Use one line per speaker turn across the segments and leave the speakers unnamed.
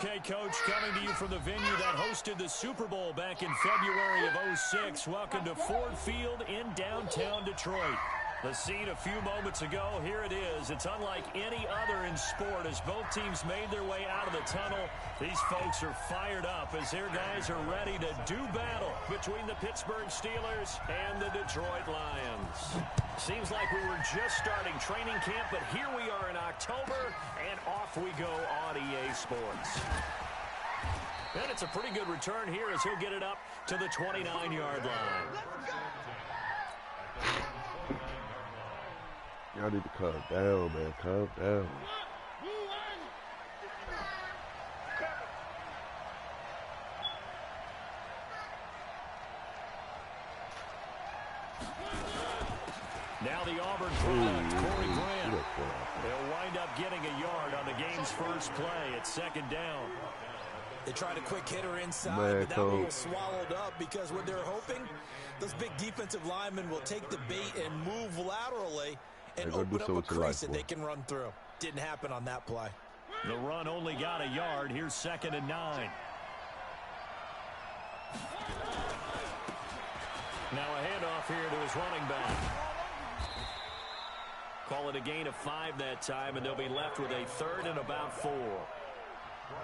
Okay, Coach, coming to you from the venue that hosted the Super Bowl back in February of '06. Welcome to Ford Field in downtown Detroit. The scene a few moments ago, here it is. It's unlike any other in sport as both teams made their way out of the tunnel. These folks are fired up as their guys are ready to do battle between the Pittsburgh Steelers and the Detroit Lions. Seems like we were just starting training camp, but here we are in October, and off we go on EA Sports. And it's a pretty good return here as he'll get it up to the 29-yard line.
Y'all need to calm down, man. Calm down.
Now the Auburn product, Corey Grant. They'll wind up getting a yard on the game's first play at second down.
They tried a quick hitter inside, but that one was swallowed up because what they're hoping, those big defensive linemen will take the bait and move laterally and open up a crease that they can run through. Didn't happen on that play.
The run only got a yard. Here's 2nd and 9. Now a handoff here to his running back. Call it a gain of 5 that time, and they'll be left with a 3rd and about 4.
All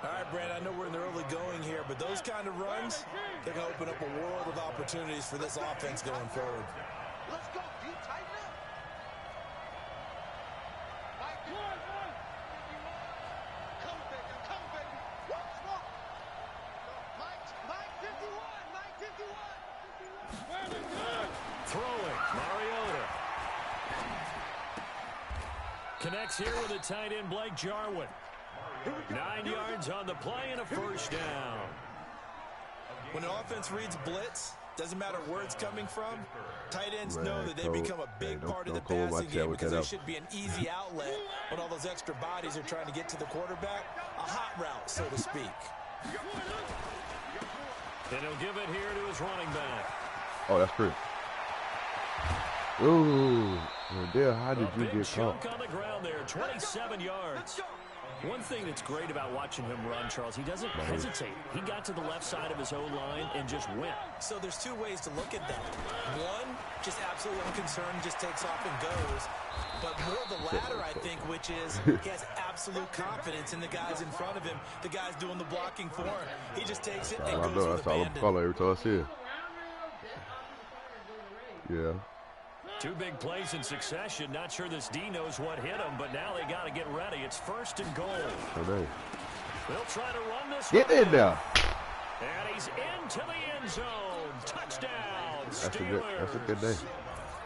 right, Brand, I know we're in the early going here, but those kind of runs, they're going to open up a world of opportunities for this offense going forward.
Let's go. Do you tighten up? Come, baby. Come, baby. What's wrong? Mike 51.
Throwing, Mariota. Connects here with a tight end, Blake Jarwin. 9 yards on the play and a first down.
When an offense reads blitz, doesn't matter where it's coming from, tight ends know that they become a big part of the passing game because they should be an easy outlet when all those extra bodies are trying to get to the quarterback. A hot route, so to speak.
And he'll give it here to his running back.
Oh, that's great. Ooh, Dale, how did you get caught?
On the ground there, 27 yards. One thing that's great about watching him run, Charles, he doesn't hesitate. He got to the left side of his own line and just went.
So there's 2 ways to look at that. One, just absolutely unconcerned, just takes off and goes. But more the latter, I think, which is he has absolute confidence in the guys in front of him, the guys doing the blocking for him. He just takes it and goes with abandon.
That's all I'm every time I see it. Yeah.
2 big plays in succession. Not sure this D knows what hit him, but now they got to get ready. It's 1st and goal.
Okay.
They'll try to run this.
Get in there.
And he's into the end zone. Touchdown, Steelers.
That's a good day.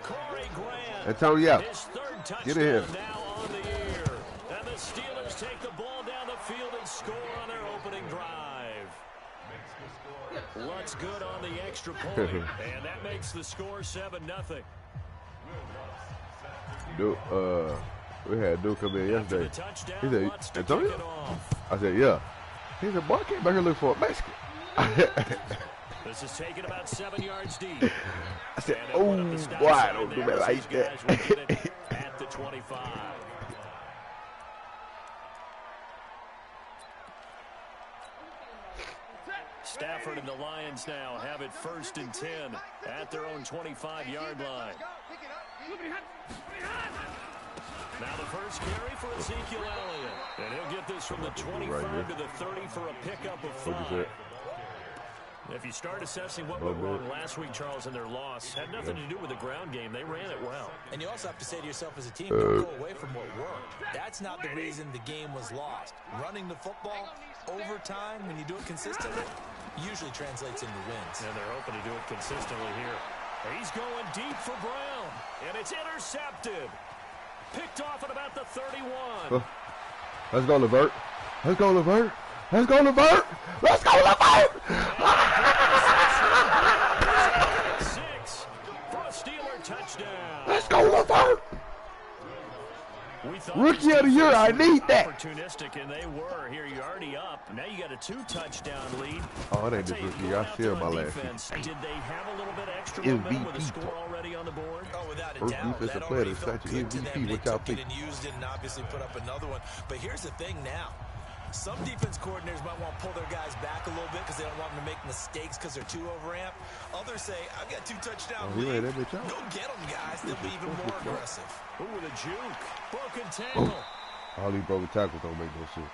Corey Grant.
Antonio,
his 3rd touchdown
get in here.
Now on the year. And the Steelers take the ball down the field and score on their opening drive. What's good on the extra point, and that makes the score 7-0.
Dude, we had a dude come in yesterday. He said, Antonio? I said, yeah. He said, boy, I came back here looking for a Mexican.
This is taken about 7 yards deep.
I said, oh, boy, I don't do that like that.
At the 25. Stafford and the Lions now have it 1st and 10 at their own 25-yard line. Now the first carry for Ezekiel Elliott. And he'll get this from the 25 to the 30 for a pickup of 5. If you start assessing what went wrong last week, Charles, in their loss, had nothing to do with the ground game. They ran it well.
And you also have to say to yourself as a team, don't go away from what worked. That's not the reason the game was lost. Running the football over time, when you do it consistently, usually translates into wins.
And they're hoping to do it consistently here. He's going deep for Brown, and it's intercepted. Picked off at about the 31.
Let's go, Levert. Let's go, Levert. Let's go, Levert. Let's go, Levert.
6 for a Steeler touchdown.
Let's go, Levert. Rookie of the year, I need that.
Opportunistic, and they were. Here, you're already up. Now you got a 2-touchdown lead.
Oh, it ain't this rookie. I see him my last week.
Did they have a little bit extra momentum with a score already on the board?
Oh, without a
First
doubt.
defensive
That
player
already
is
felt
such an
good to them.
MVP.
They
What y'all
took it
think?
and used it and obviously put up another one. But here's the thing now. Some defense coordinators might want to pull their guys back a little bit because they don't want them to make mistakes because they're too overamped. Others say, I've got 2 touchdown lead. Go get them, guys. They'll be even more aggressive.
Ooh, with a juke. Broken tackle.
All these broken tackles don't make no sense.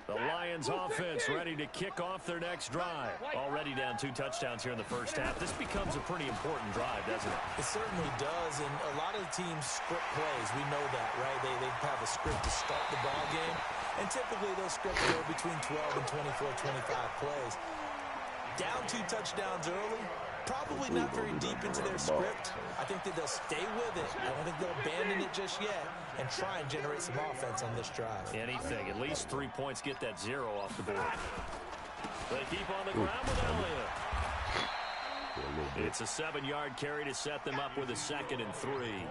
The Lions offense ready to kick off their next drive. Already down 2 touchdowns here in the first half. This becomes a pretty important drive, doesn't it?
It certainly does, and a lot of teams script plays. We know that, right? They have a script to start the ball game, and typically those scripts go between 12 and 24, 25 plays. Down 2 touchdowns early, probably not very deep into their script. I think that they'll stay with it. I don't think they'll abandon it just yet and try and generate some offense on this drive.
Anything. At least 3 points, get that 0 off the board. They keep on the ground with Elliott. It's a 7-yard carry to set them up with a 2nd and 3.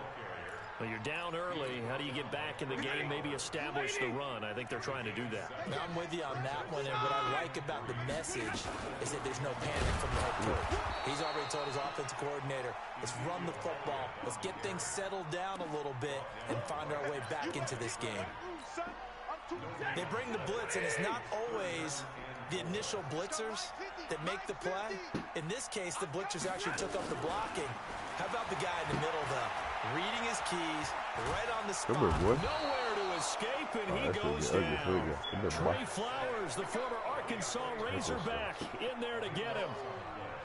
Well, you're down early. How do you get back in the game, maybe establish the run? I think they're trying to do that.
Now, I'm with you on that one, and what I like about the message is that there's no panic from the head coach. He's already told his offensive coordinator, let's run the football, let's get things settled down a little bit and find our way back into this game. They bring the blitz, and it's not always the initial blitzers that make the play. In this case, the blitzers actually took up the blocking. How about the guy in the middle, though? Reading his keys, right on the spot.
Nowhere to escape, and he goes down. Trey Flowers, the former Arkansas Razorback, in there to get him.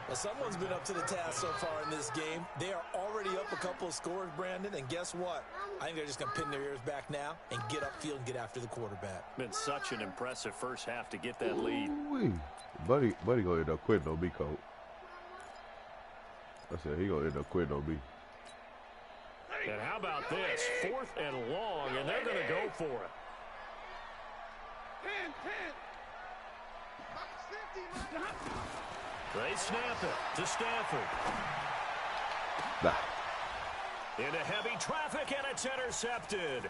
Well, someone's been up to the task so far in this game. They are already up a couple of scores, Brandon, and guess what? I think they're just going to pin their ears back now and get upfield and get after the quarterback.
Been such an impressive first half to get that lead.
Buddy going to end up quitting on me, coach. I said he going to end up quitting on me.
And how about this? 4th and long, and they're going to go for it. They snap it to Stafford. Into heavy traffic, and it's intercepted.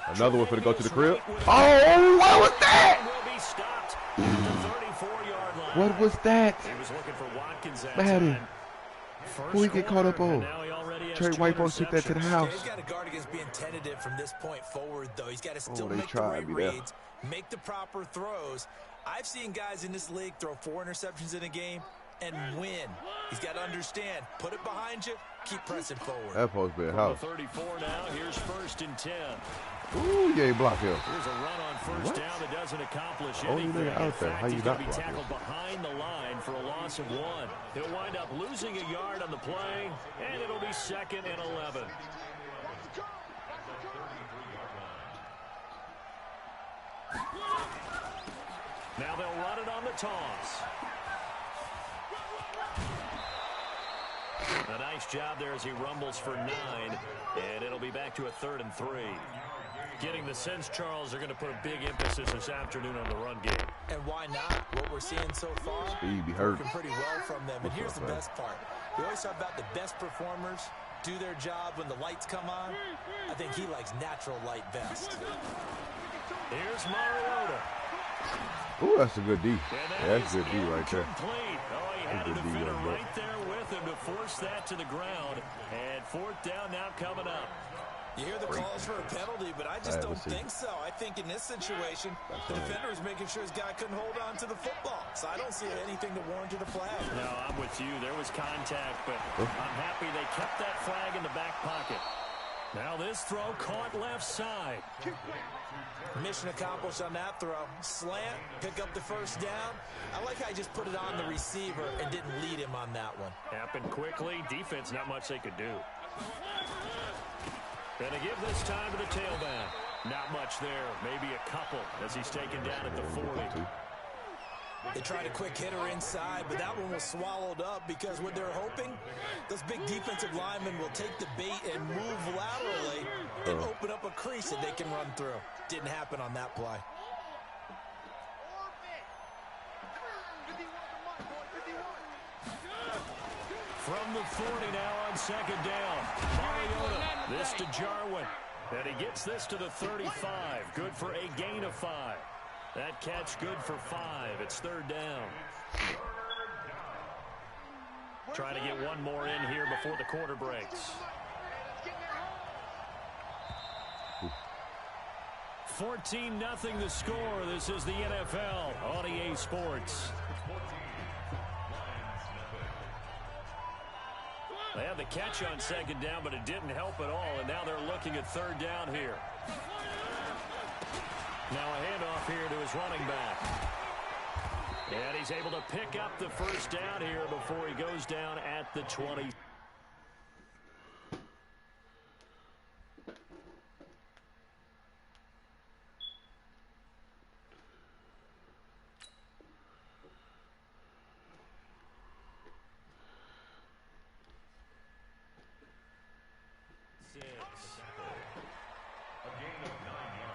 Another one for to go to the crib. Oh, what was that?
Will be stopped at the 34-yard line.
What was that?
He was looking for Watkins that
Madden.
time.
Who he get caught up on? Trey White folks took that to the house.
He's got to guard against being tentative from this point forward, though. He's got to still make the right reads, make the proper throws. I've seen guys in this league throw 4 interceptions in a game and win. He's got to understand, put it behind you, keep pressing forward.
That supposed to be a house.
34 now, here's 1st and 10.
Ooh, yeah, he blocked him.
Here's a run on first down that doesn't accomplish anything.
Out there. How you
not be tackled behind the line for a loss of 1. He'll wind up losing a yard on the play, and it'll be 2nd and 11. Now they'll run it on the toss. A nice job there as he rumbles for 9, and it'll be back to a 3rd and 3. Getting the sense, Charles, are going to put a big emphasis this afternoon on the run game.
And why not? What we're seeing so far, working pretty well from them. And here's the best part. We always talk about the best performers do their job when the lights come on. I think he likes natural light best.
Here's Mariota.
Ooh, that's a good D. Yeah, that's a good D right there.
Oh, he had a defender right there with him to force that to the ground. And 4th down now coming up.
You hear the calls for a penalty, but I just don't think so. I think in this situation, the defender was making sure his guy couldn't hold on to the football. So I don't see anything to warrant a flag.
No, I'm with you. There was contact, but I'm happy they kept that flag in the back pocket. Now this throw caught left side.
Mission accomplished on that throw. Slant, pick up the first down. I like how he just put it on the receiver and didn't lead him on that one.
Happened quickly. Defense, not much they could do. Gonna give this time to the tailback. Not much there. Maybe a couple as he's taken down at the 40.
They tried a quick hitter inside, but that one was swallowed up because what they're hoping, those big defensive linemen will take the bait and move laterally and open up a crease that they can run through. Didn't happen on that play.
From the 40 now on 2nd down. Mariota, this to Jarwin. And he gets this to the 35. Good for a gain of 5. That catch good for 5. It's 3rd down. Trying to get one more in here before the quarter breaks. 14-0 the score. This is the NFL on EA Sports. They had the catch on 2nd down, but it didn't help at all, and now they're looking at 3rd down here. Now a handoff here to his running back. And he's able to pick up the 1st down here before he goes down at the 20.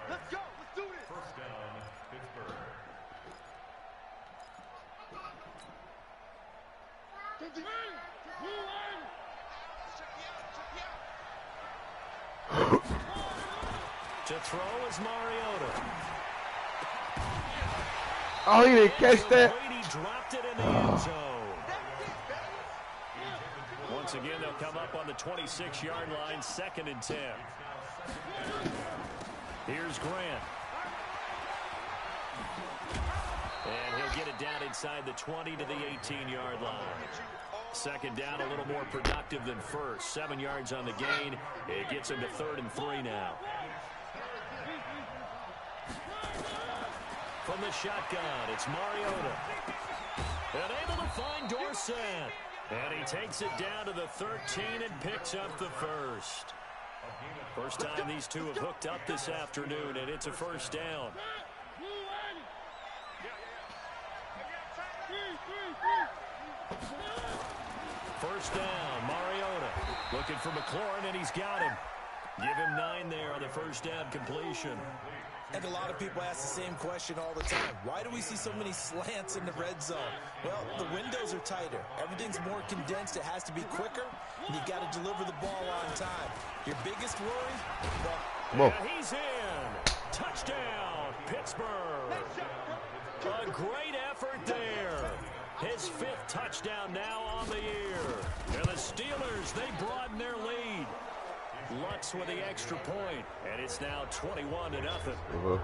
Let's go. Let's do this.
1st down, Pittsburgh.
To throw is Mariota.
Oh, he didn't catch that.
Brady dropped it in the end zone. Once again, they'll come up on the 26-yard line, 2nd and 10. Here's Grant. And he'll get it down inside the 20 to the 18-yard line. 2nd down, a little more productive than 1st. 7 yards on the gain. It gets him to 3rd and 3 now. From the shotgun, it's Mariota. And able to find Dorsett. And he takes it down to the 13 and picks up the 1st. First time these two have hooked up this afternoon, and it's a 1st down. First down, Mariota. Looking for McLaurin, and he's got him. Give him 9 there on the 1st down completion.
And a lot of people ask the same question all the time. Why do we see so many slants in the red zone? Well, the windows are tighter. Everything's more condensed. It has to be quicker, and you've got to deliver the ball on time. Your biggest worry?
Well, yeah, he's in. Touchdown, Pittsburgh. A great effort there. His 5th touchdown now on the year. And the Steelers, they broaden their lead. Lutz with the extra point, and it's now 21-0.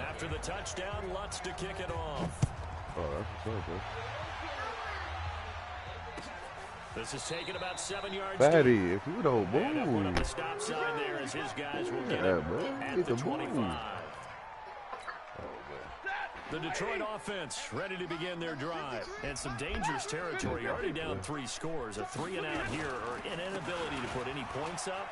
After the touchdown, Lutz to kick it off.
Oh, that's what's up,
This is taken about 7 yards.
Fatty, if you don't move.
And put up the stop sign there as his guys will get it at the 25. The Detroit offense ready to begin their drive. And some dangerous territory. Already down 3 scores. A 3-and-out here, or an inability to put any points up.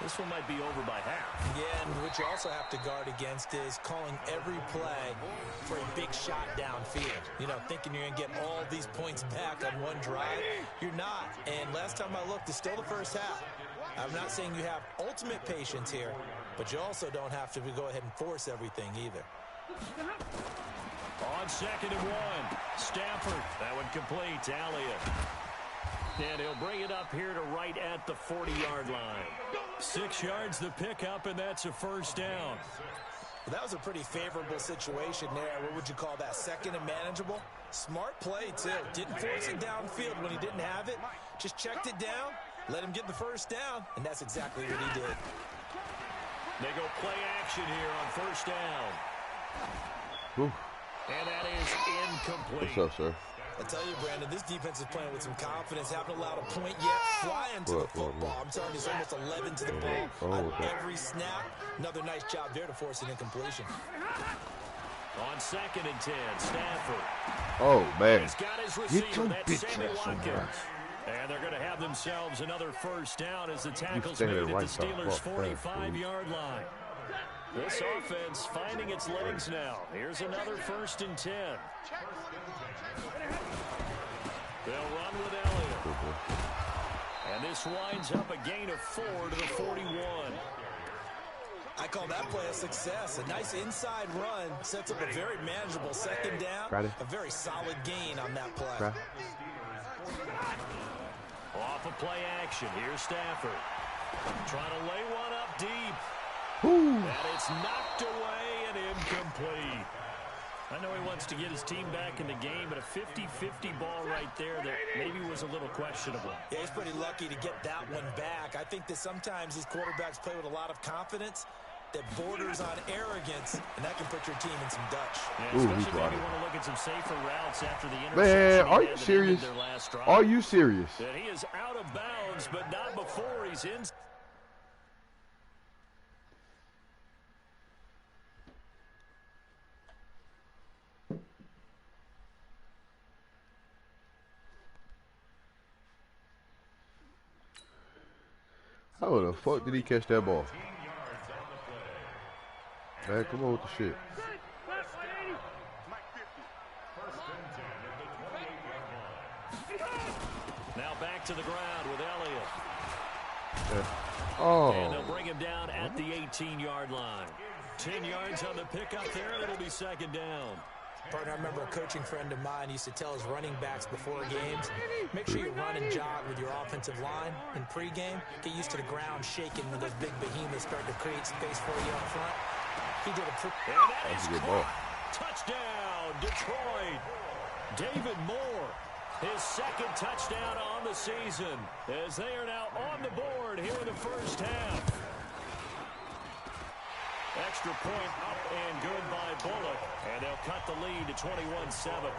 This one might be over by half.
Yeah, and what you also have to guard against is calling every play for a big shot downfield. You know, thinking you're going to get all these points back on one drive. You're not. And last time I looked, it's still the first half. I'm not saying you have ultimate patience here, but you also don't have to go ahead and force everything either.
On 2nd and 1, Stafford. That one complete to Elliott. And he'll bring it up here to right at the 40-yard line. 6 yards the pickup, and that's a 1st down.
Well, that was a pretty favorable situation there. What would you call that? 2nd and manageable? Smart play, too. Didn't force it downfield when he didn't have it. Just checked it down, let him get the 1st down, and that's exactly what he did.
They go play action here on 1st down.
Ooh.
And that is incomplete.
What's up, sir?
I tell you, Brandon, this defense is playing with some confidence. Haven't allowed a point yet. Flying to the football. I'm telling you, it's almost 11 to the ball. On every snap, another nice job there to force an incompletion.
On 2nd and 10, Stafford.
Oh, man.
He's got his
Get
receiver.
your
That's
bitch
Sammy
ass
Watkins. And they're going to have themselves another 1st down as the tackle's made at the Steelers' 45-yard line. This offense finding its legs now. Here's another 1st and 10. They'll run with Elliott. And this winds up a gain of 4 to the 41.
I call that play a success. A nice inside run sets up a very manageable 2nd down. A very solid gain on that play.
Off of play action. Here's Stafford. Trying to lay one up deep.
Ooh.
And it's knocked away and incomplete. I know he wants to get his team back in the game, but a 50-50 ball right there that maybe was a little questionable.
Yeah, he's pretty lucky to get that one back. I think that sometimes these quarterbacks play with a lot of confidence that borders on arrogance, and that can put your team in some Dutch.
Yeah, especially if you want to look at some safer routes after the interception.
Man, are you serious? Are you serious?
And he is out of bounds, but not before he's in.
How the fuck did he catch that ball? Man, come on with the shit.
Now back to the ground with Elliott.
Yeah. Oh.
And they'll bring him down at the 18-yard line. 10 yards on the pickup there, and it'll be second down.
Partner, I remember a coaching friend of mine used to tell his running backs before games, make sure you run and jog with your offensive line in pregame. Get used to the ground shaking when those big behemoths start to create space for you up front. He did a
That's a good ball.
Touchdown, Detroit. David Moore, his second touchdown on the season, as they are now on the board here in the first half. Extra point up and good by Bullock, and they'll cut the lead to 21-7.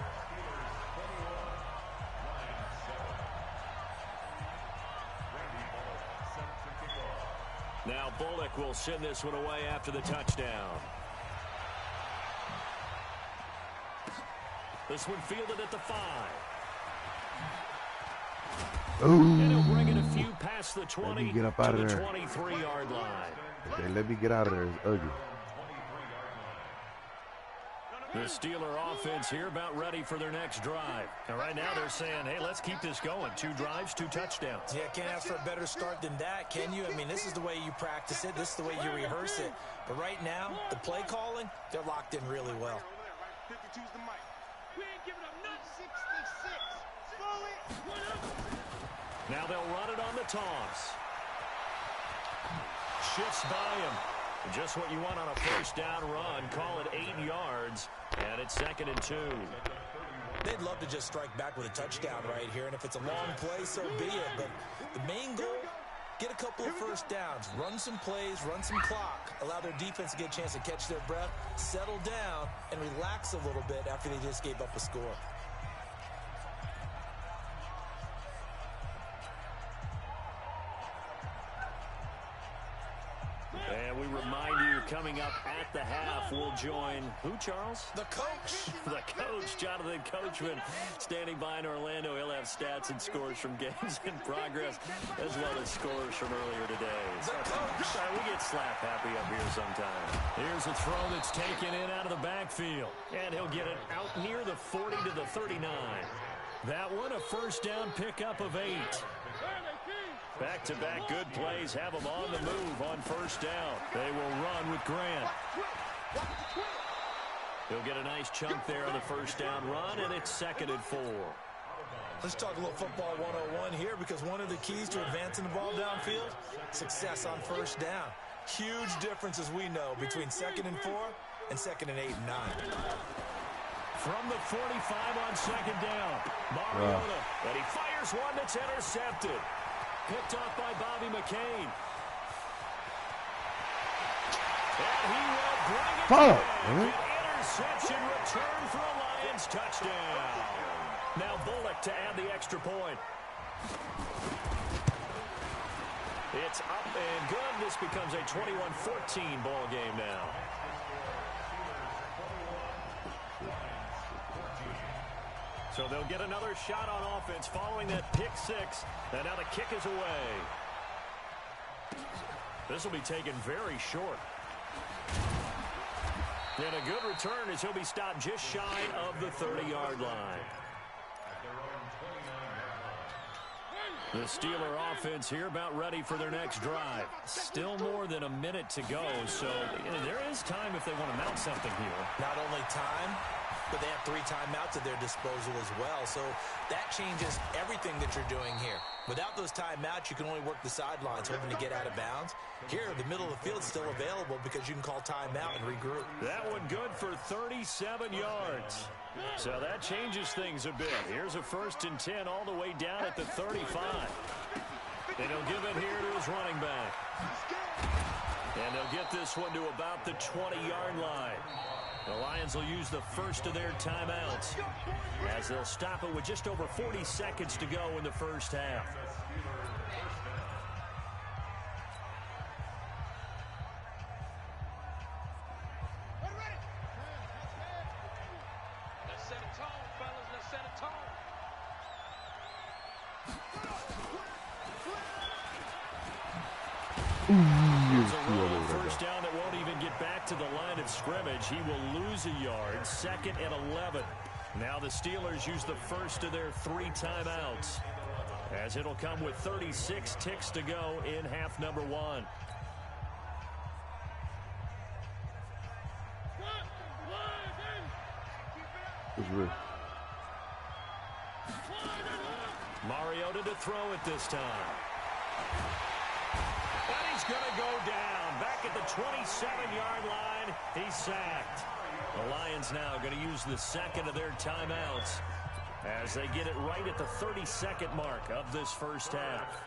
Now Bullock will send this one away after the touchdown. This one fielded at the 5.
Ooh.
And he'll bring it a few past the 20
Let me get up out
to
of
the
there.
23-yard line.
Okay, let me get out of there. It's ugly.
The Steeler offense here about ready for their next drive. And right now they're saying, hey, let's keep this going. 2 drives, 2 touchdowns.
Yeah, can't ask for a better start than that, can you? I mean, this is the way you practice it. This is the way you rehearse it. But right now, the play calling, they're locked in really well.
52's the mic. We ain't giving up nothing. 66. Slow it.
Now they'll run it on the toss. Shifts by him. Just what you want on a first down run. Call it 8 yards, and it's 2nd and 2.
They'd love to just strike back with a touchdown right here, and if it's a long play, so be it. But the main goal, get a couple of first downs, run some plays, run some clock, allow their defense to get a chance to catch their breath, settle down, and relax a little bit after they just gave up a score.
And we remind you, coming up at the half, we'll join who, Charles?
The coach.
The coach, Jonathan Coachman, standing by in Orlando. He'll have stats and scores from games in progress, as well as scores from earlier today. Sorry, we get slap happy up here sometimes. Here's a throw that's taken in out of the backfield. And he'll get it out near the 40 to the 39. That one, a first down pickup of 8. Back-to-back good plays have them on the move on first down. They will run with Grant. He'll get a nice chunk there on the first down run, and it's 2nd and 4.
Let's talk a little football 101 here, because one of the keys to advancing the ball downfield, success on first down. Huge difference, as we know, between 2nd and 4 and 2nd and 8 and 9.
From the 45 on 2nd down, Mariota, and he fires one that's intercepted. Picked off by Bobby McCain. And he will bring it back. An interception return for a Lions touchdown. Now Bullock to add the extra point. It's up and good. This becomes a 21-14 ball game now. So they'll get another shot on offense following that pick 6. And now the kick is away. This will be taken very short. And a good return as he'll be stopped just shy of the 30-yard line. The Steeler offense here about ready for their next drive. Still more than a minute to go, so there is time if they want to mount something here.
Not only time, But they have 3 timeouts at their disposal as well, so that changes everything that you're doing here. Without those timeouts, you can only work the sidelines, hoping to get out of bounds. Here, the middle of the field is still available because you can call timeout and regroup.
That one good for 37 yards. So that changes things a bit. Here's a 1st and 10 all the way down at the 35. And he'll give it here to his running back. And they'll get this one to about the 20-yard line. The Lions will use the first of their timeouts as they'll stop it with just over 40 seconds to go in the first half.
Let's set a tone, fellas. Let's set a tone.
It's a rolling first down that won't even get back to the line of scrimmage. He will lose a yard. 2nd and 11. Now the Steelers use the first of their 3 timeouts, as it'll come with 36 ticks to go in half number 1. Mariota to throw it this time. And he's going to go down. Back at the 27-yard line, he's sacked. The Lions now going to use the 2nd of their timeouts as they get it right at the 32nd mark of this first half.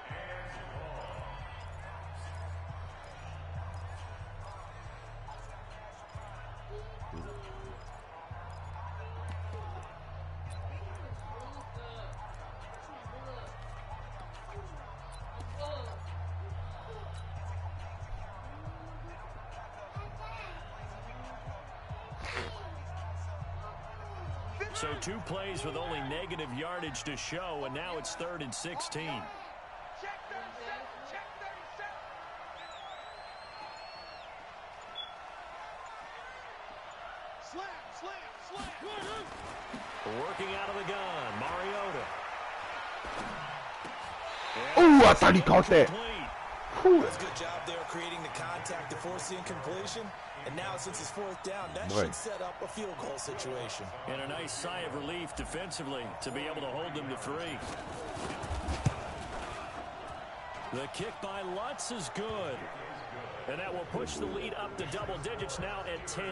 So 2 plays with only negative yardage to show, and now it's 3rd and 16.
Check 37. Check 37. Slam.
Working out of the gun, Mariota.
Oh, I thought he caught that.
That's a good job there creating the contact to force the incompletion. And now, since it's 4th down, that should set up a field goal situation.
And a nice sigh of relief defensively to be able to hold them to 3. The kick by Lutz is good. And that will push the lead up to double digits now at 10.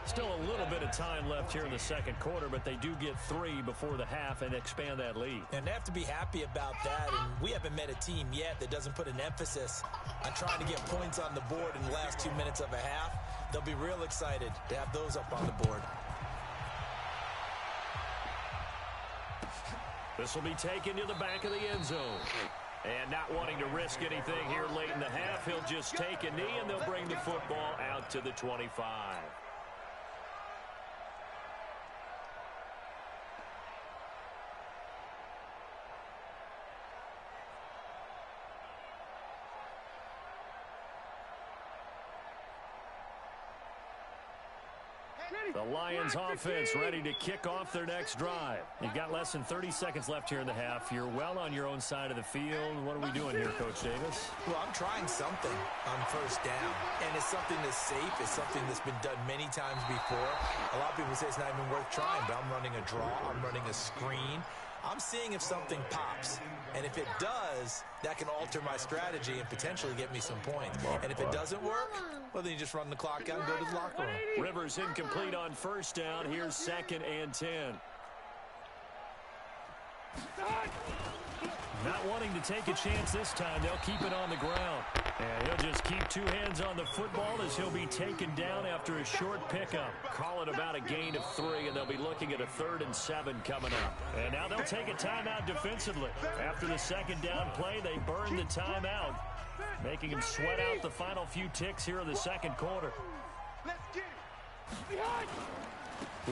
Still a little bit of time left here in the second quarter, but they do get 3 before the half and expand that lead.
And they have to be happy about that. And we haven't met a team yet that doesn't put an emphasis on trying to get points on the board in the last 2 minutes of a half. They'll be real excited to have those up on the board.
This will be taken to the back of the end zone. And not wanting to risk anything here late in the half, he'll just take a knee and they'll bring the football out to the 25. The Lions offense ready to kick off their next drive. You've got less than 30 seconds left here in the half. You're well on your own side of the field. What are we doing here, Coach Davis?
Well, I'm trying something on 1st down. And it's something that's safe. It's something that's been done many times before. A lot of people say it's not even worth trying, but I'm running a draw. I'm running a screen. I'm seeing if something pops. And if it does, that can alter my strategy and potentially get me some points. And if it doesn't work, well, then you just run the clock out and go to the locker room.
Rivers incomplete on 1st down. Here's 2nd and 10. Not wanting to take a chance this time. They'll keep it on the ground. And he'll just keep 2 hands on the football as he'll be taken down after a short pickup. Call it about a gain of 3, and they'll be looking at a 3rd and 7 coming up. And now they'll take a timeout defensively. After the 2nd down play, they burn the timeout, making him sweat out the final few ticks here in the second quarter.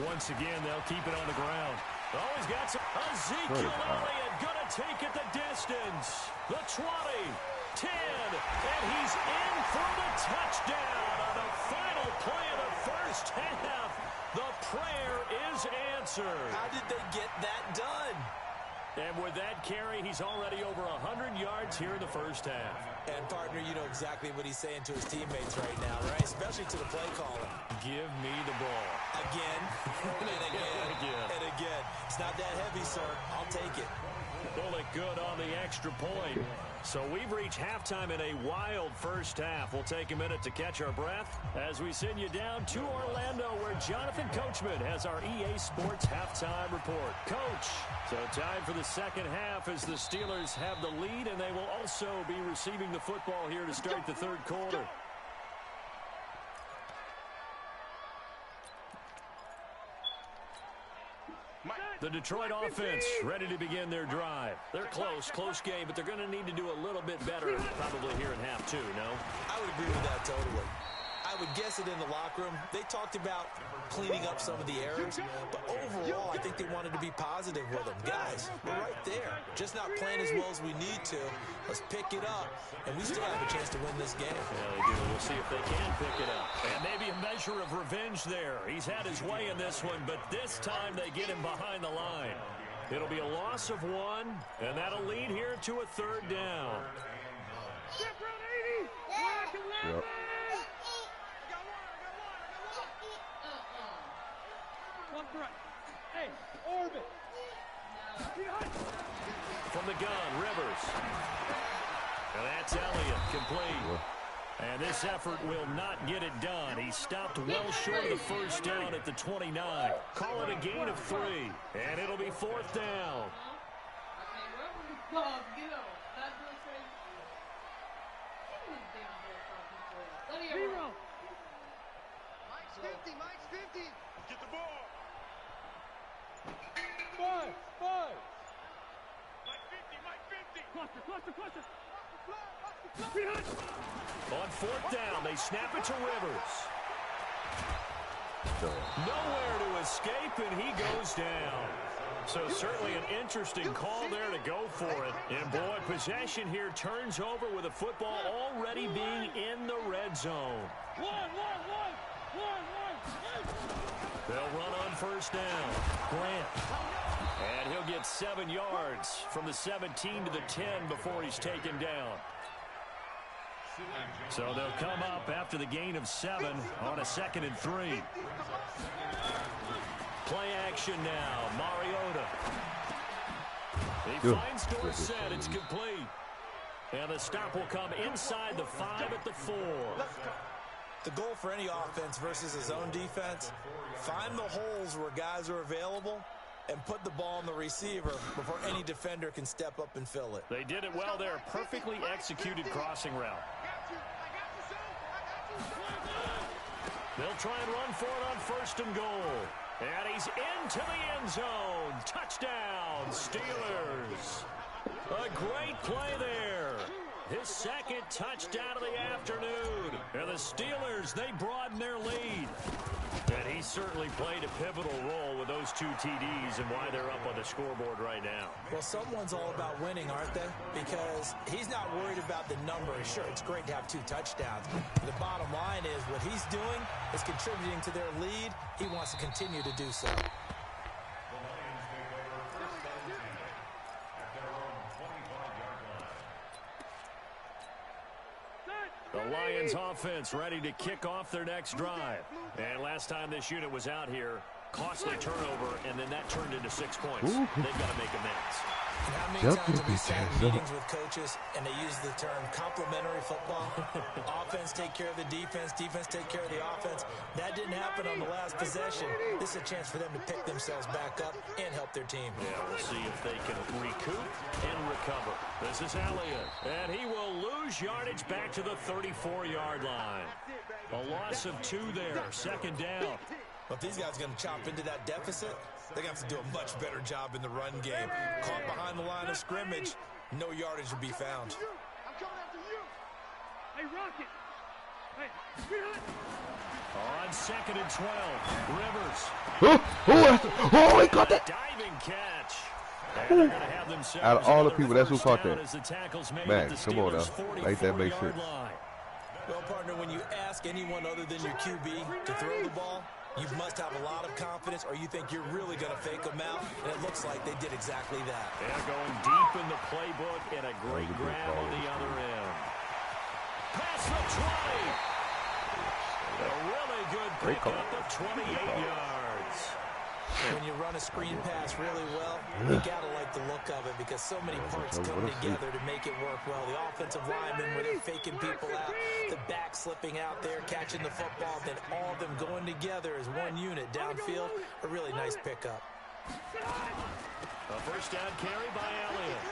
Once again, they'll keep it on the ground. Oh, he's got some. Ezekiel Elliott going to take it the distance. The 20, 10, and he's in for the touchdown on the final play of the first half. The prayer is answered.
How did they get that done?
And with that carry, he's already over 100 yards here in the first half.
And, partner, you know exactly what he's saying to his teammates right now, right? Especially to the play caller.
Give me the ball.
Again, and again, and again. It's not that heavy, sir. I'll take it.
Pull it good on the extra point. So we've reached halftime in a wild first half. We'll take a minute to catch our breath as we send you down to Orlando, where Jonathan Coachman has our EA Sports halftime report. Coach, so time for the second half as the Steelers have the lead, and they will also be receiving the football here to start the third quarter. The Detroit offense ready to begin their drive. They're close game, but they're going to need to do a little bit better probably here in half two, no?
I would agree with that totally. I would guess it in the locker room. They talked about cleaning up some of the errors, but overall, I think they wanted to be positive with them. Guys, we're right there. Just not playing as well as we need to. Let's pick it up, and we still have a chance to win this game.
Yeah, they do. We'll see if they can pick it up. And maybe a measure of revenge there. He's had his way in this one, but this time they get him behind the line. It'll be a loss of 1, and that'll lead here to a third down.
Yep.
Hey, orbit.
From the gun, Rivers. And that's Elliott, complete. And this effort will not get it done. He stopped well short of the first down at the 29. Call it a gain of 3, and it'll be fourth down.
Zero. Mike's 50, Mike's 50. Get the ball. 5. Mike 50. Cluster.
On fourth down, they snap it to Rivers. Nowhere to escape, and he goes down. So certainly an interesting call there to go for it. And boy, possession here turns over with the football already being in the red zone. They'll run on first down. Grant. And he'll get 7 yards from the 17 to the 10 before he's taken down. So they'll come up after the gain of 7 on a 2nd and 3. Play action now. Mariota. He finds Dorsett. It's complete. And the stop will come inside the 5 at the 4.
The goal for any offense versus a zone defense, find the holes where guys are available and put the ball on the receiver before any defender can step up and fill it.
They did it well there. Perfectly executed crossing route. They'll try and run for it on 1st and goal. And he's into the end zone. Touchdown, Steelers. A great play there. His 2nd touchdown of the afternoon. And the Steelers, they broaden their lead. And he certainly played a pivotal role with those 2 TDs and why they're up on the scoreboard right now.
Well, someone's all about winning, aren't they? Because he's not worried about the number. Sure, it's great to have 2 touchdowns. The bottom line is what he's doing is contributing to their lead. He wants to continue to do so.
The Lions offense ready to kick off their next drive. And last time this unit was out here, costly turnover, and then that turned into 6 points.
Ooh.
They've got to make amends.
How many times have we sat in meetings with coaches and they use the term complementary football? Offense take care of the defense, defense take care of the offense. That didn't happen on the last possession. This is a chance for them to pick themselves back up and help their team.
Yeah, we'll see if they can recoup and recover. This is Elliott, and he will lose yardage back to the 34-yard line. A loss of 2 there, 2nd down.
But if these guys are going to chop into that deficit, they're going to have to do a much better job in the run game. Caught behind the line of scrimmage, no yardage will be found.
I'm coming after you. Hey, Rocket. Hey,
On 2nd and 12, Rivers.
Oh, he caught that.
Diving catch. And they're gonna have themselves
Out of all the
another
people, that's who
first
caught
down
that.
as the tackles made
Man,
at the
come on
Steelers'
now. Make that make
44-yard
sense.
line.
Well, partner, when you ask anyone other than your QB to throw the ball, You must have a lot of confidence, or you think you're really going to fake them out, and it looks like they did exactly that.
They're going deep in the playbook, and a great grab on the other end. Pass the 20. A really good pickup of 28 yards.
When you run a screen pass really well, you got to like the look of it because so many parts come together to make it work well. The offensive linemen, where they're faking people out, the back slipping out there, catching the football, then all of them going together as one unit downfield. A really nice pickup.
A first down carry by Elliott.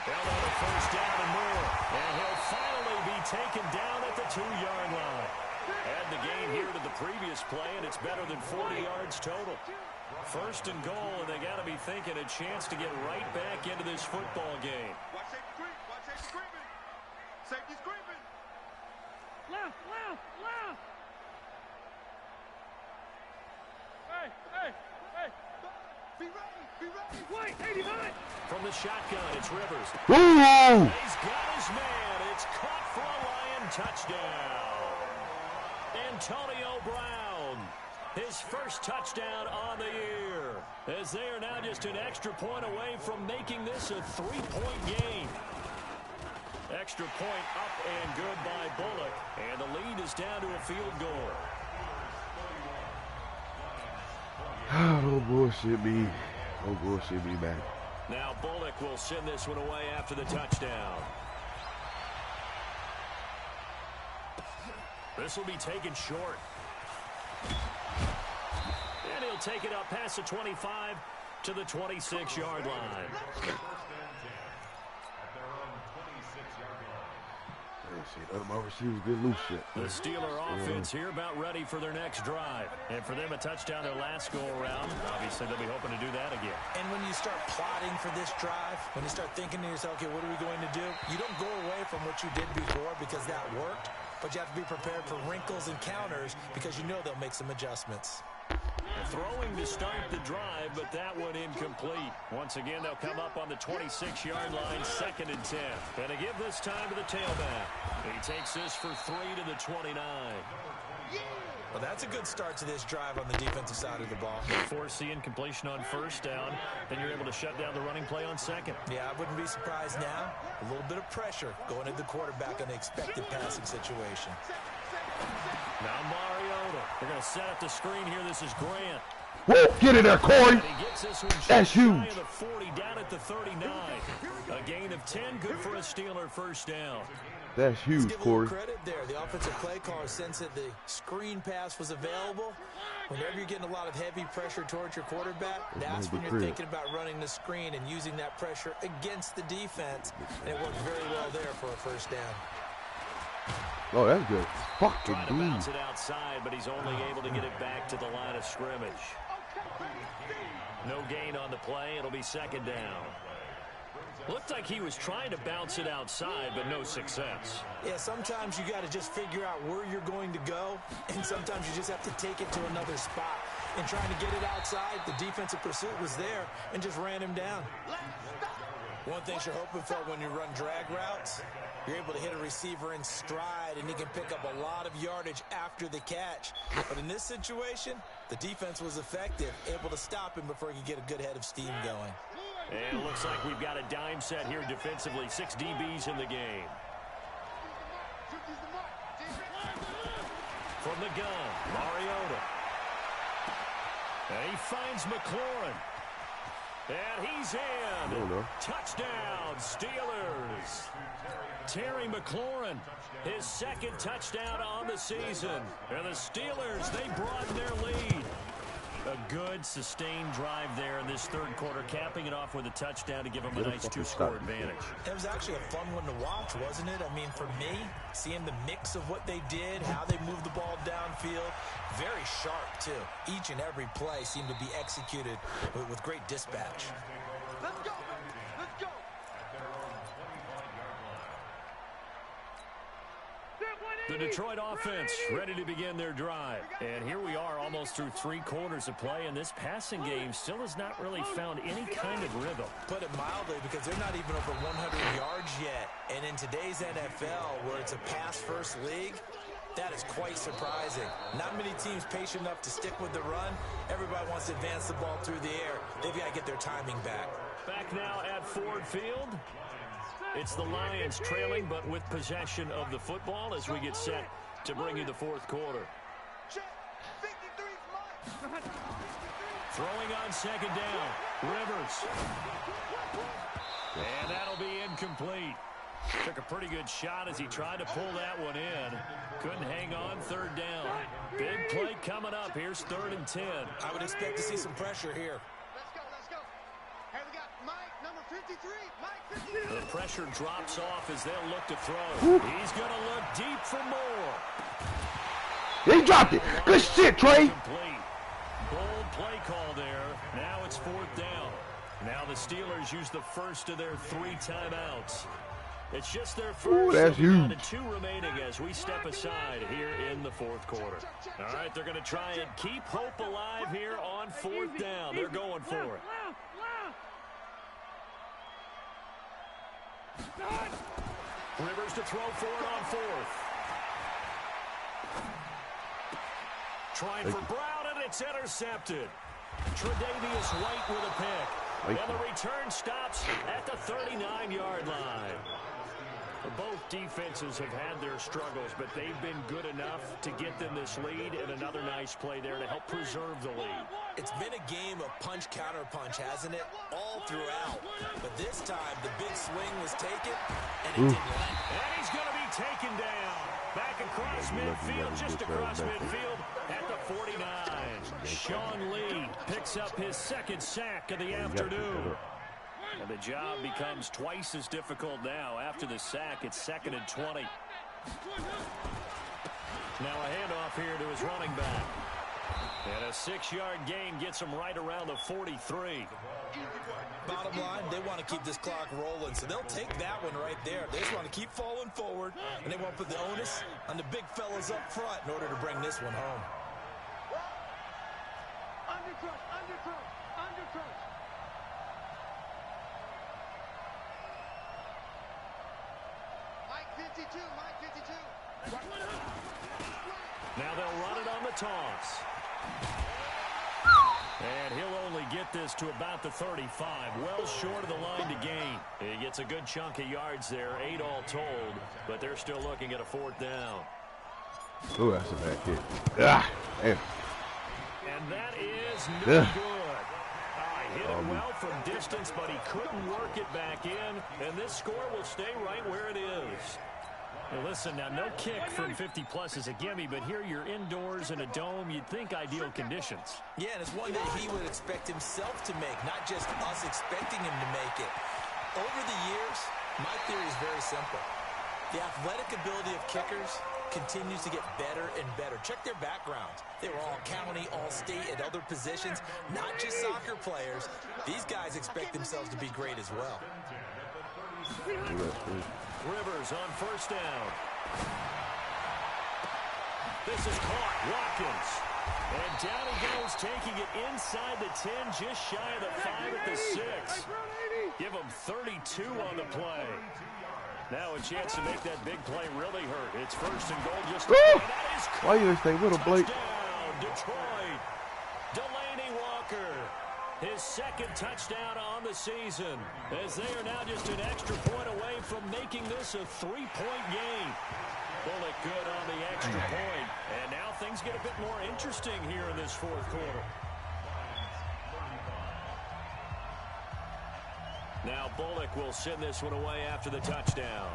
Held on a first down and more. And he'll finally be taken down at the 2-yard line. Add the gain here to the previous play, and it's better than 40 yards total. First and goal, and they got to be thinking a chance to get right back into this football game.
Watch safety creep. Watch safety creeping. Safety's creeping.
Left, left, left. Hey, hey, hey.
Be ready. Be ready.
Wait, 89.
From the shotgun, it's Rivers.
Woo!
He's got his man. It's caught for a Lion touchdown. Antonio Brown, his first touchdown on the year, as they are now just an extra point away from making this a 3-point game. Extra point up and good by Bullock, and the lead is down to a field goal.
Don't bullshit me. Don't bullshit me, man.
Now Bullock will send this one away after the touchdown. This will be taken short. And he'll take it up past the 25 to the 26-yard line.
My receivers get loose shit.
The Steeler offense here about ready for their next drive. And for them, a touchdown their last go-around. Obviously, they'll be hoping to do that again.
And when you start plotting for this drive, when you start thinking to yourself, okay, what are we going to do? You don't go away from what you did before because that worked. But you have to be prepared for wrinkles and counters because you know they'll make some adjustments.
Throwing to start the drive, but that one incomplete. Once again, they'll come up on the 26-yard line, 2nd and 10. And to give this time to the tailback. He takes this for 3 to the 29.
Well, that's a good start to this drive on the defensive side of the ball.
Force the incompletion on first down, then you're able to shut down the running play on second.
Yeah, I wouldn't be surprised now. A little bit of pressure going at the quarterback on the expected passing situation.
Now Mariota. They're going to set up the screen here. This is Grant.
Whoa, get in there, Corey.
He gets this one
That's huge.
The 40 down at the 39. A gain of 10, good for a Steeler first down.
That's huge,
Let's give
Corey.
a little credit there. The offensive play caller sensed that the screen pass was available. Whenever you're getting a lot of heavy pressure towards your quarterback, that's when you're thinking about running the screen and using that pressure against the defense. And it worked very well there for a first down.
Oh, that's good. Fucking
Trying to bounce it outside, but he's only able to get it back to the line of scrimmage. No gain on the play. It'll be 2nd down. Looked like he was trying to bounce it outside, but no success.
Yeah, sometimes you got to just figure out where you're going to go, and sometimes you just have to take it to another spot. And trying to get it outside, the defensive pursuit was there and just ran him down. One thing you're hoping for when you run drag routes, you're able to hit a receiver in stride, and he can pick up a lot of yardage after the catch. But in this situation, the defense was effective, able to stop him before he could get a good head of steam going.
And it looks like we've got a dime set here defensively. 6 DBs in the game. From the gun, Mariota. And he finds McLaurin. And he's in. Touchdown, Steelers. Terry McLaurin, his 2nd touchdown on the season. And the Steelers, they broaden their lead. A good, sustained drive there in this 3rd quarter, capping it off with a touchdown to give them a nice 2-score advantage.
It was actually a fun one to watch, wasn't it? I mean, for me, seeing the mix of what they did, how they moved the ball downfield, very sharp, too. Each and every play seemed to be executed with great dispatch.
Let's go. Let's go.
The Detroit offense ready to begin their drive. And here we are almost through 3 quarters of play, and this passing game still has not really found any kind of rhythm.
Put it mildly, because they're not even over 100 yards yet. And in today's NFL, where it's a pass-first league, That is quite surprising. Not many teams patient enough to stick with the run. Everybody wants to advance the ball through the air. They've got to get their timing back.
Back now at Ford Field. It's the Lions trailing, but with possession of the football as we get set to bring you the fourth quarter. Throwing on second down. Rivers. And that'll be incomplete. Took a pretty good shot as he tried to pull that one in. Couldn't hang on third down. Big play coming up. Here's 3rd and 10.
I would expect to see some pressure here.
Let's go. Hey, we got Mike, number 53. Mike, 53.
The pressure drops off as they'll look to throw. He's going to look deep for more.
He dropped it. Good shit, Trey.
Bold play call there. Now it's 4th down. Now the Steelers use the first of their 3 timeouts. It's just their first.
Ooh, that's huge.
2 remaining as we step aside here in the fourth quarter. All right, they're going to try and keep hope alive here on 4th down. They're going for it. Rivers to throw for it on 4th. Trying for Brown, and it's intercepted. Tre'Davious White with a pick. And the return stops at the 39-yard line. Both defenses have had their struggles, but they've been good enough to get them this lead, and another nice play there to help preserve the lead.
It's been a game of punch-counter-punch, hasn't it? All throughout. But this time, the big swing was taken, and it didn't land.
And he's going to be taken down. Back across midfield, just across midfield at the 49. Sean Lee picks up his 2nd sack of the afternoon. And the job becomes twice as difficult now. After the sack, it's 2nd and 20. Now a handoff here to his running back. And a 6-yard gain gets him right around the 43.
Bottom line, they want to keep this clock rolling, so they'll take that one right there. They just want to keep falling forward, and they want to put the onus on the big fellas up front in order to bring this one home.
Undercross. Mike 52.
Now they'll run it on the toss. And he'll only get this to about the 35, well short of the line to gain. He gets a good chunk of yards there, 8 all told, but they're still looking at a 4th down.
Ooh, that's a bad kick. Ah, damn.
And that is no good. Hit it well from distance, but he couldn't work it back in, and this score will stay right where it is. Now listen, now no kick from 50-plus is a gimme, but here you're indoors in a dome. You'd think ideal conditions.
Yeah, and it's one that he would expect himself to make, not just us expecting him to make it. Over the years, my theory is very simple. The athletic ability of kickers continues to get better and better. Check their backgrounds. They were all county, all state, at other positions, not just soccer players. These guys expect themselves to be great as well.
Rivers on 1st down. This is caught. Watkins. And down he goes, taking it inside the 10, just shy of the 5 at the 6. Give him 32 on the play. Now a chance to make that big play really hurt. It's 1st and goal. Just
why you stay with him, Blake?
Detroit. Delaney Walker. His 2nd touchdown on the season, as they are now just an extra point away from making this a 3-point game. Bullock good on the extra point, and now things get a bit more interesting here in this 4th quarter. Now Bullock will send this one away after the touchdown.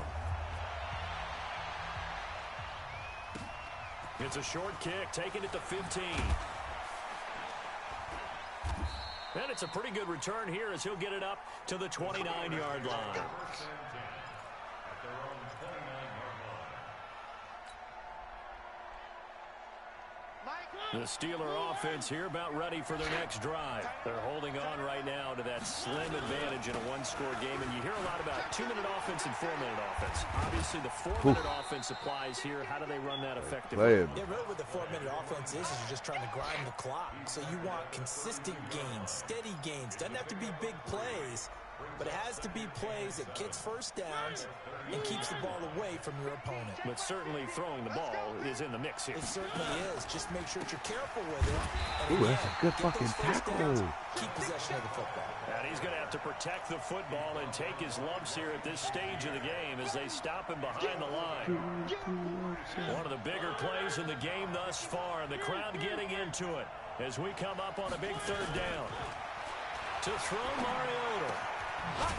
It's a short kick, taking it to 15. And it's a pretty good return here as he'll get it up to the 29-yard line. The Steeler offense here about ready for their next drive. They're holding on right now to that slim advantage in a one-score game. And you hear a lot about 2-minute offense and 4-minute offense. Obviously, the 4-minute offense applies here. How do they run that effectively?
Yeah, really what the 4-minute offense is you're just trying to grind the clock. So you want consistent gains, steady gains. Doesn't have to be big plays, but it has to be plays that gets first downs and keeps the ball away from your opponent.
But certainly throwing the ball is in the mix here.
It certainly is. Just make sure that you're careful with it. And
Ooh, that's a good fucking tackle.
Keep possession of the football.
And he's going to have to protect the football and take his lumps here at this stage of the game as they stop him behind the line. One of the bigger plays in the game thus far, and the crowd getting into it as we come up on a big third down. To throw Mariota.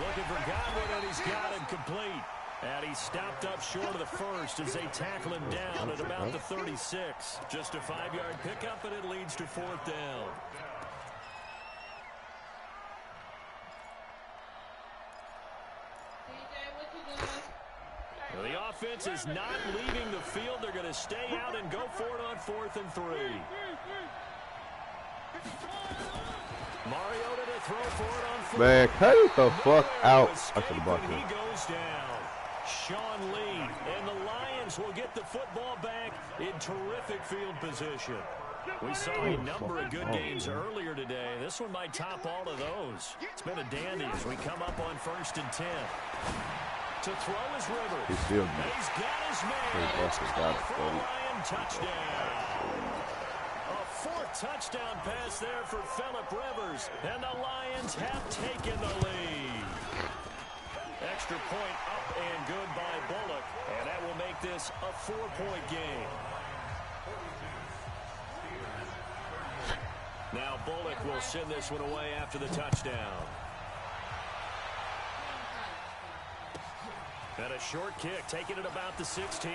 Looking for Godwin, and he's got him complete. And he stopped up short of the first as they tackle him down at about the 36. Just a 5-yard pickup, and it leads to fourth down. The offense is not leaving the field. They're going to stay out and go for it on 4th and 3. Mariota to throw for it on 4th.
Man, cut it the fuck out. I should have blocked
He
him.
goes down. Sean Lee, and the Lions will get the football back in terrific field position. We saw a number of good games earlier today. This one might top all of those. It's been a dandy as we come up on 1st and 10. To throw his Rivers.
He's still
And he's got his man. For a Lion touchdown. A 4th touchdown pass there for Phillip Rivers. And the Lions have taken the lead. Extra point up and good by Bullock. And that will make this a 4-point game. Now Bullock will send this one away after the touchdown. And a short kick, taking it about the 16.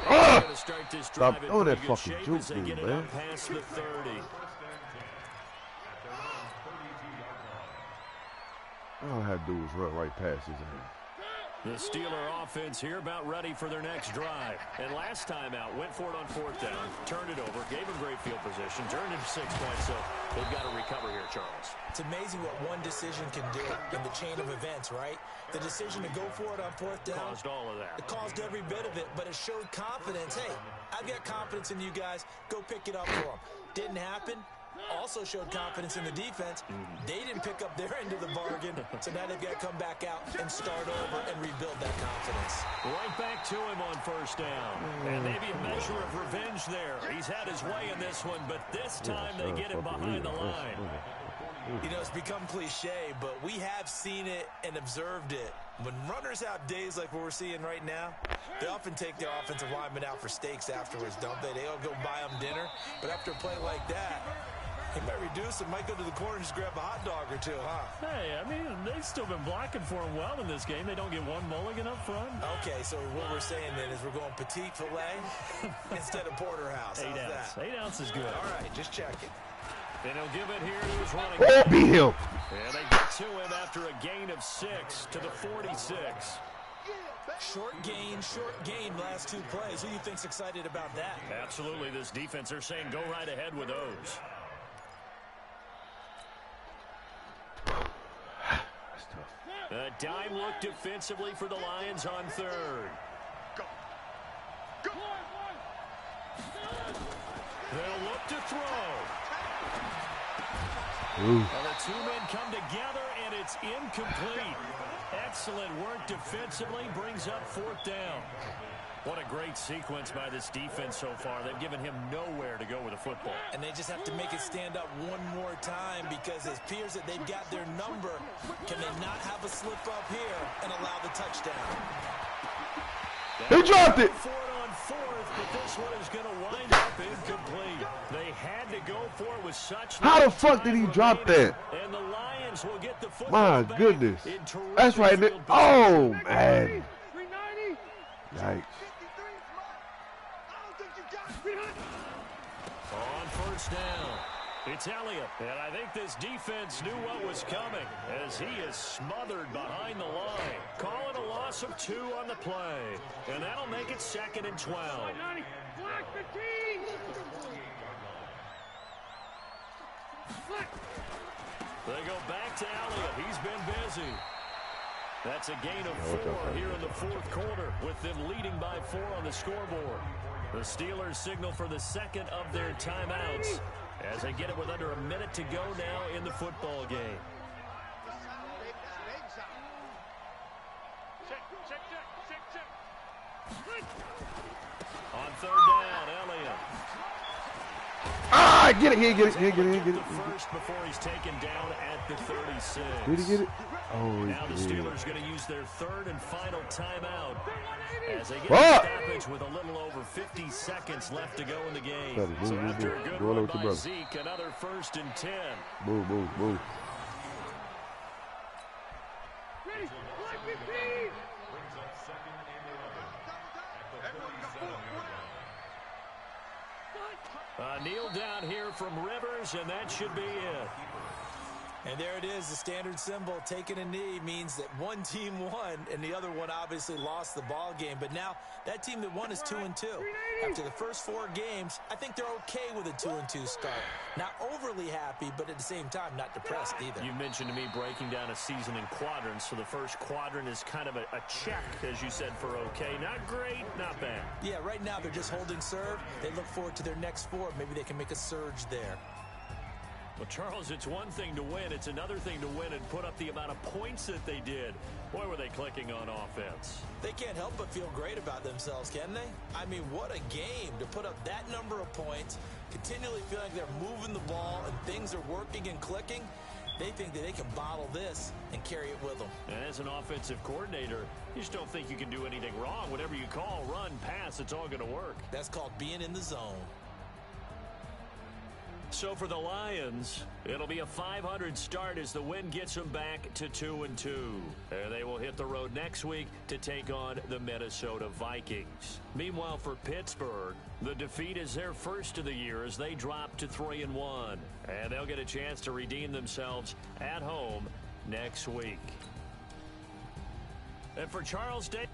Going to start this drive
Stop
in
doing that
pretty good
fucking
shape
juke
as they
move,
get it
man.
up past the 30.
All I had to do was run right past his ass.
The Steeler offense here about ready for their next drive. And last time out, went for it on 4th down, turned it over, gave them great field position, turned it 6 points, so they've got to recover here, Charles.
It's amazing what one decision can do in the chain of events, right? The decision to go for it on 4th down.
Caused all of that.
It caused every bit of it, but it showed confidence. Hey, I've got confidence in you guys. Go pick it up for them. Didn't happen. Also showed confidence in the defense. They didn't pick up their end of the bargain, so now they've got to come back out and start over and rebuild that confidence.
Right back to him on 1st down. And maybe a measure of revenge there. He's had his way in this one, but this time they get him behind the line.
You know, it's become cliche, but we have seen it and observed it. When runners have days like what we're seeing right now, they often take their offensive linemen out for steaks afterwards, don't they? They all go buy them dinner, but after a play like that, he might reduce it, might go to the corner and just grab a hot dog or two, huh?
Hey, I mean, they've still been blocking for him well in this game. They don't get one mulligan up front.
Okay, so what we're saying then is we're going petite filet instead of porterhouse. How's
8 ounce.
that?
8 ounce is good.
All right, just checking.
And he'll give it here to his running
Oh,
back.
beat him.
And they get to him after a gain of 6 to the 46.
Short gain, last 2 plays. Who do you think's excited about that?
Absolutely, this defense, they're saying go right ahead with those. A dime look defensively for the Lions on 3rd. They'll look to throw.
Ooh.
Well, the 2 men come together, and it's incomplete. Excellent work defensively, brings up 4th down. What a great sequence by this defense so far. They've given him nowhere to go with the football.
And they just have to make it stand up one more time because it appears that they've got their number. Can they not have a slip up here and allow the touchdown?
He dropped it.
For it on 4th, but this one is going to wind up incomplete. They had to go for it with such.
How the fuck did he drop that?
And the Lions will get the football
My
back
goodness.
in terrific
That's right.
field
Oh,
position.
man.
390.
Yikes.
On 1st down, it's Elliott. And I think this defense knew what was coming as he is smothered behind the line. Call it a loss of 2 on the play. And that'll make it 2nd and 12.
90. Black 15. Black.
They go back to Elliott. He's been busy. That's a gain of 4 here in the 4th quarter with them leading by 4 on the scoreboard. The Steelers signal for the 2nd of their timeouts as they get it with under a minute to go now in the football game. On third down, Elliott.
Ah, get it, he ain't get it, he ain't get it, he ain't get it.
First before he's taken down at the 36.
Did he get it? Oh,
now the
he did.
Steelers going to use their third and final timeout as they get a stoppage with a little over 50 seconds left to go in the game. So after a good run by Zeke, another 1st and 10.
Move, move, move.
Kneel down here from Rivers, and that should be it.
And there it is, the standard symbol. Taking a knee means that one team won, and the other one obviously lost the ball game. But now that team that won is 2-2. After the first 4 games, I think they're okay with a 2-2 start. Not overly happy, but at the same time, not depressed either.
You mentioned to me breaking down a season in quadrants. So the first quadrant is kind of a check, as you said, for okay. Not great, not bad.
Yeah, right now they're just holding serve. They look forward to their next 4. Maybe they can make a surge there.
Well, Charles, it's one thing to win. It's another thing to win and put up the amount of points that they did. Boy, were they clicking on offense.
They can't help but feel great about themselves, can they? I mean, what a game to put up that number of points, continually feel like they're moving the ball and things are working and clicking. They think that they can bottle this and carry it with them.
And as an offensive coordinator, you just don't think you can do anything wrong. Whatever you call, run, pass, it's all going to work.
That's called being in the zone.
So for the Lions, it'll be a 500 start as the win gets them back to 2-2. They will hit the road next week to take on the Minnesota Vikings. Meanwhile, for Pittsburgh, the defeat is their first of the year as they drop to 3-1. And they'll get a chance to redeem themselves at home next week. And for Charles Day.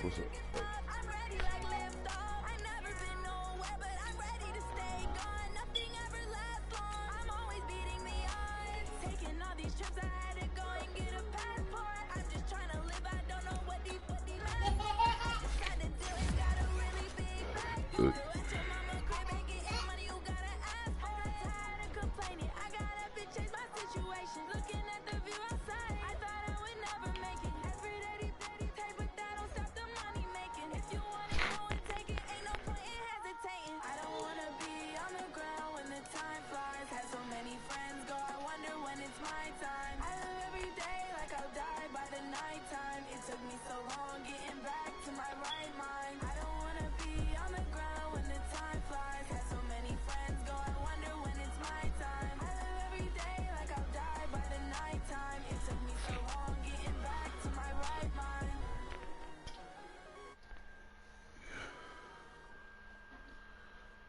What's up?